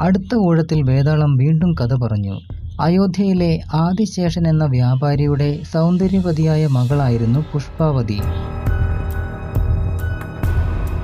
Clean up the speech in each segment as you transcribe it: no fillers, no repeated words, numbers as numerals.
അടുത്ത ഊഴത്തിൽ വേതാളം വീണ്ടും കഥ പറഞ്ഞു. അയോധ്യയിലെ ആദിശേഷൻ എന്ന വ്യാപാരിയുടെ സൗന്ദര്യവതിയായ മകളായിരുന്നു പുഷ്പാവതി.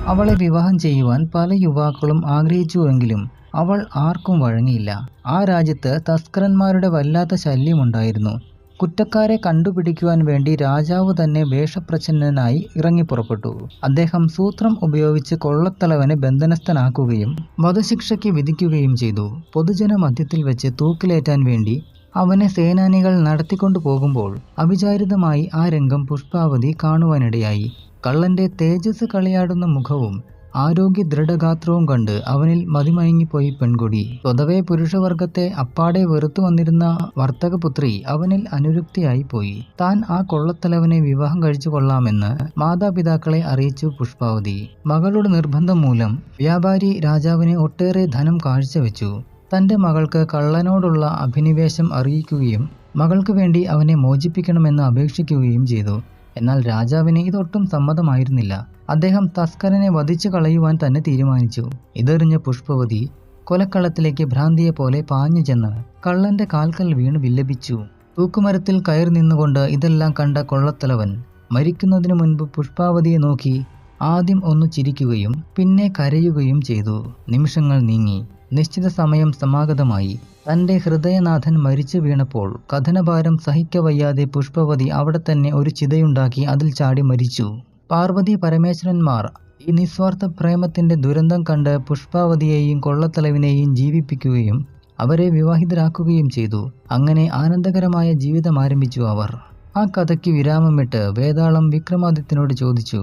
അവളെ വിവാഹം ചെയ്യുവാൻ പല യുവാക്കളും ആഗ്രഹിച്ചുവെങ്കിലും അവൾ ആർക്കും വഴങ്ങിയില്ല. ആ രാജ്യത്ത് തസ്കരന്മാരുടെ വല്ലാത്ത ശല്യമുണ്ടായിരുന്നു. കുറ്റക്കാരെ കണ്ടുപിടിക്കുവാൻ വേണ്ടി രാജാവ് തന്നെ വേഷപ്രച്ഛന്നനായി ഇറങ്ങിപ്പുറപ്പെട്ടു. അദ്ദേഹം സൂത്രം ഉപയോഗിച്ച് കൊള്ളത്തലവനെ ബന്ധനസ്ഥനാക്കുകയും വധശിക്ഷയ്ക്ക് വിധിക്കുകയും ചെയ്തു. പൊതുജന മധ്യത്തിൽ വെച്ച് തൂക്കിലേറ്റാൻ വേണ്ടി അവനെ സേനാനികൾ നടത്തിക്കൊണ്ടു പോകുമ്പോൾ അവിചാരിതമായി ആ രംഗം പുഷ്പാവതി കാണുവാനിടയായി. കള്ളന്റെ തേജസ് കളിയാടുന്ന മുഖവും ആരോഗ്യ ദൃഢഗാത്രവും കണ്ട് അവനിൽ മതിമയങ്ങിപ്പോയി പെൺകുടി. സ്വതവേ പുരുഷവർഗത്തെ അപ്പാടെ വെറുത്തു വന്നിരുന്ന വർത്തകപുത്രി അവനിൽ അനുരക്തിയായി പോയി. താൻ ആ കൊള്ളത്തലവനെ വിവാഹം കഴിച്ചു കൊള്ളാമെന്ന് മാതാപിതാക്കളെ അറിയിച്ചു പുഷ്പാവതി. മകളുടെ നിർബന്ധം മൂലം വ്യാപാരി രാജാവിന് ഒട്ടേറെ ധനം കാഴ്ചവെച്ചു. തന്റെ മകൾക്ക് കള്ളനോടുള്ള അഭിനിവേശം അറിയിക്കുകയും മകൾക്ക് വേണ്ടി അവനെ മോചിപ്പിക്കണമെന്ന് അപേക്ഷിക്കുകയും ചെയ്തു. എന്നാൽ രാജാവിന് ഇതൊട്ടും സമ്മതമായിരുന്നില്ല. അദ്ദേഹം തസ്കരനെ വധിച്ചു കളയുവാൻ തന്നെ തീരുമാനിച്ചു. ഇതറിഞ്ഞ പുഷ്പവതി കൊലക്കളത്തിലേക്ക് ഭ്രാന്തിയെ പോലെ പാഞ്ഞു ചെന്ന് കള്ളന്റെ കാൽക്കൽ വീണ് വിലപിച്ചു. തൂക്കുമരത്തിൽ കയറി നിന്നുകൊണ്ട് ഇതെല്ലാം കണ്ട കൊള്ളത്തലവൻ മരിക്കുന്നതിനു മുൻപ് പുഷ്പാവതിയെ നോക്കി ആദ്യം ഒന്ന് ചിരിക്കുകയും പിന്നെ കരയുകയും ചെയ്തു. നിമിഷങ്ങൾ നീങ്ങി. നിശ്ചിത സമയം സമാഗതമായി. തന്റെ ഹൃദയനാഥൻ മരിച്ചു വീണപ്പോൾ കഥനഭാരം സഹിക്കവയ്യാതെ പുഷ്പവതി അവിടെ തന്നെ ഒരു ചിതയുണ്ടാക്കി അതിൽ ചാടി മരിച്ചു. പാർവതി പരമേശ്വരന്മാർ ഈ നിസ്വാർത്ഥ പ്രേമത്തിന്റെ ദുരന്തം കണ്ട് പുഷ്പാവതിയെയും കൊള്ളത്തലവിനെയും ജീവിപ്പിക്കുകയും അവരെ വിവാഹിതരാക്കുകയും ചെയ്തു. അങ്ങനെ ആനന്ദകരമായ ജീവിതം ആരംഭിച്ചു അവർ. ആ കഥയ്ക്ക് വിരാമമിട്ട് വേതാളം വിക്രമാദിത്യനോട് ചോദിച്ചു,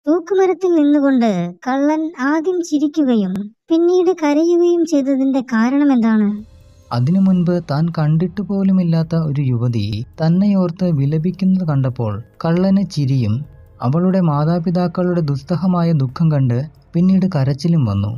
തൂക്കുമരത്തിൽ നിന്നുകൊണ്ട് കള്ളൻ ആദ്യം ചിരിക്കുകയും പിന്നീട് കരയുകയും ചെയ്തതിന്റെ കാരണം എന്താണ്? അതിനു മുൻപ് താൻ കണ്ടിട്ടു പോലുമില്ലാത്ത ഒരു യുവതി തന്നെയോർത്ത് വിലപിക്കുന്നത് കണ്ടപ്പോൾ കള്ളന് ചിരിയും അവളുടെ മാതാപിതാക്കളുടെ ദുസ്സഹമായ ദുഃഖം കണ്ട് പിന്നീട് കരച്ചിലും വന്നു.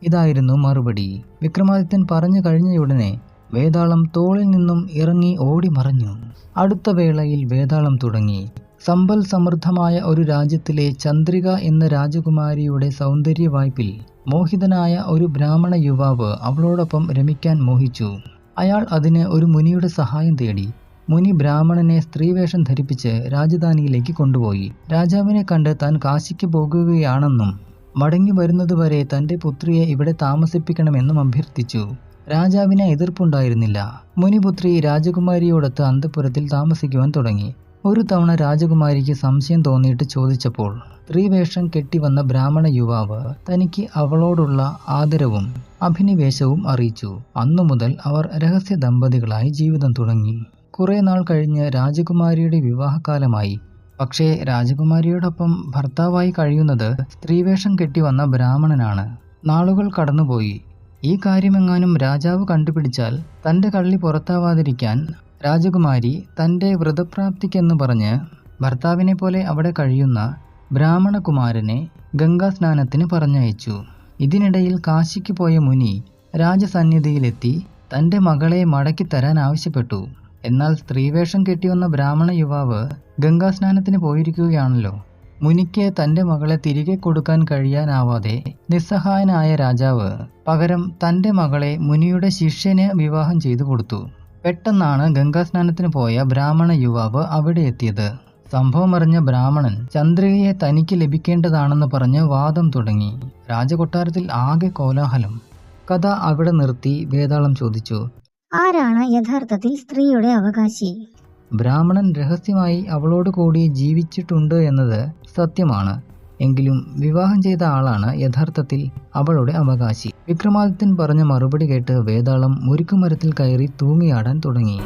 ഇതായിരുന്നു മറുപടി. വിക്രമാദിത്യൻ പറഞ്ഞു കഴിഞ്ഞയുടനെ വേതാളം തോളിൽ നിന്നും ഇറങ്ങി ഓടി മറഞ്ഞു. അടുത്ത വേളയിൽ വേതാളം തുടങ്ങി. സമ്പൽ സമൃദ്ധമായ ഒരു രാജ്യത്തിലെ ചന്ദ്രിക എന്ന രാജകുമാരിയുടെ സൗന്ദര്യവായ്പിൽ മോഹിതനായ ഒരു ബ്രാഹ്മണ യുവാവ് അവളോടൊപ്പം രമിക്കാൻ മോഹിച്ചു. അയാൾ അതിന് ഒരു മുനിയുടെ സഹായം തേടി. മുനി ബ്രാഹ്മണനെ സ്ത്രീവേഷം ധരിപ്പിച്ച് രാജധാനിയിലേക്ക് കൊണ്ടുപോയി. രാജാവിനെ കണ്ട് താൻ കാശിക്ക് പോകുകയാണെന്നും മടങ്ങി വരുന്നതുവരെ തന്റെ പുത്രിയെ ഇവിടെ താമസിപ്പിക്കണമെന്നും അഭ്യർത്ഥിച്ചു. രാജാവിന് എതിർപ്പുണ്ടായിരുന്നില്ല. മുനിപുത്രി രാജകുമാരിയോടൊത്ത് അന്തഃപുരത്തിൽ താമസിക്കുവാൻ തുടങ്ങി. ഒരു തവണ രാജകുമാരിക്ക് സംശയം തോന്നിയിട്ട് ചോദിച്ചപ്പോൾ സ്ത്രീവേഷം കെട്ടിവന്ന ബ്രാഹ്മണ യുവാവ് തനിക്ക് അവളോടുള്ള ആദരവും അഭിനിവേശവും അറിയിച്ചു. അന്നു മുതൽ അവർ രഹസ്യ ദമ്പതികളായി ജീവിതം തുടങ്ങി. കുറെ നാൾ കഴിഞ്ഞ് രാജകുമാരിയുടെ വിവാഹകാലമായി. പക്ഷേ രാജകുമാരിയോടൊപ്പം ഭർത്താവായി കഴിയുന്നത് സ്ത്രീവേഷം കെട്ടിവന്ന ബ്രാഹ്മണനാണ്. നാളുകൾ കടന്നുപോയി. ഈ കാര്യമെങ്ങാനും രാജാവ് കണ്ടുപിടിച്ചാൽ തന്റെ കള്ളി പുറത്താവാതിരിക്കാൻ രാജകുമാരി തന്റെ വ്രതപ്രാപ്തിക്കെന്ന് പറഞ്ഞ് ഭർത്താവിനെ പോലെ അവിടെ കഴിയുന്ന ബ്രാഹ്മണകുമാരനെ ഗംഗാസ്നാനത്തിന് പറഞ്ഞയച്ചു. ഇതിനിടയിൽ കാശിക്ക് പോയ മുനി രാജസന്നിധിയിലെത്തി തന്റെ മകളെ മടക്കി തരാൻ ആവശ്യപ്പെട്ടു. എന്നാൽ സ്ത്രീവേഷം കെട്ടിവന്ന ബ്രാഹ്മണ യുവാവ് ഗംഗാസ്നാനത്തിന് പോയിരിക്കുകയാണല്ലോ. മുനിക്ക് തന്റെ മകളെ തിരികെ കൊടുക്കാൻ കഴിയാനാവാതെ നിസ്സഹായനായ രാജാവ് പകരം തന്റെ മകളെ മുനിയുടെ ശിഷ്യന് വിവാഹം ചെയ്തു കൊടുത്തു. പെട്ടെന്നാണ് ഗംഗാസ്നാനത്തിന് പോയ ബ്രാഹ്മണ യുവാവ് അവിടെ എത്തിയത്. സംഭവമറിഞ്ഞ ബ്രാഹ്മണൻ ചന്ദ്രികയെ തനിക്ക് ലഭിക്കേണ്ടതാണെന്ന് പറഞ്ഞ് വാദം തുടങ്ങി. രാജകൊട്ടാരത്തിൽ ആകെ കോലാഹലം. കഥ അവിടെ നിർത്തി വേതാളം ചോദിച്ചു, ആരാണ് യഥാർത്ഥത്തിൽ സ്ത്രീയുടെ അവകാശി? ബ്രാഹ്മണൻ രഹസ്യമായി അവളോട് കൂടി ജീവിച്ചിട്ടുണ്ട് എന്നത് സത്യമാണ്. എങ്കിലും വിവാഹം ചെയ്ത ആളാണ് യഥാർത്ഥത്തിൽ അവളുടെ അവകാശി. വിക്രമാദിത്യൻ പറഞ്ഞ മറുപടി കേട്ട് വേതാളം മുരിക്കുമരത്തിൽ കയറി തൂങ്ങിയാടാൻ തുടങ്ങി.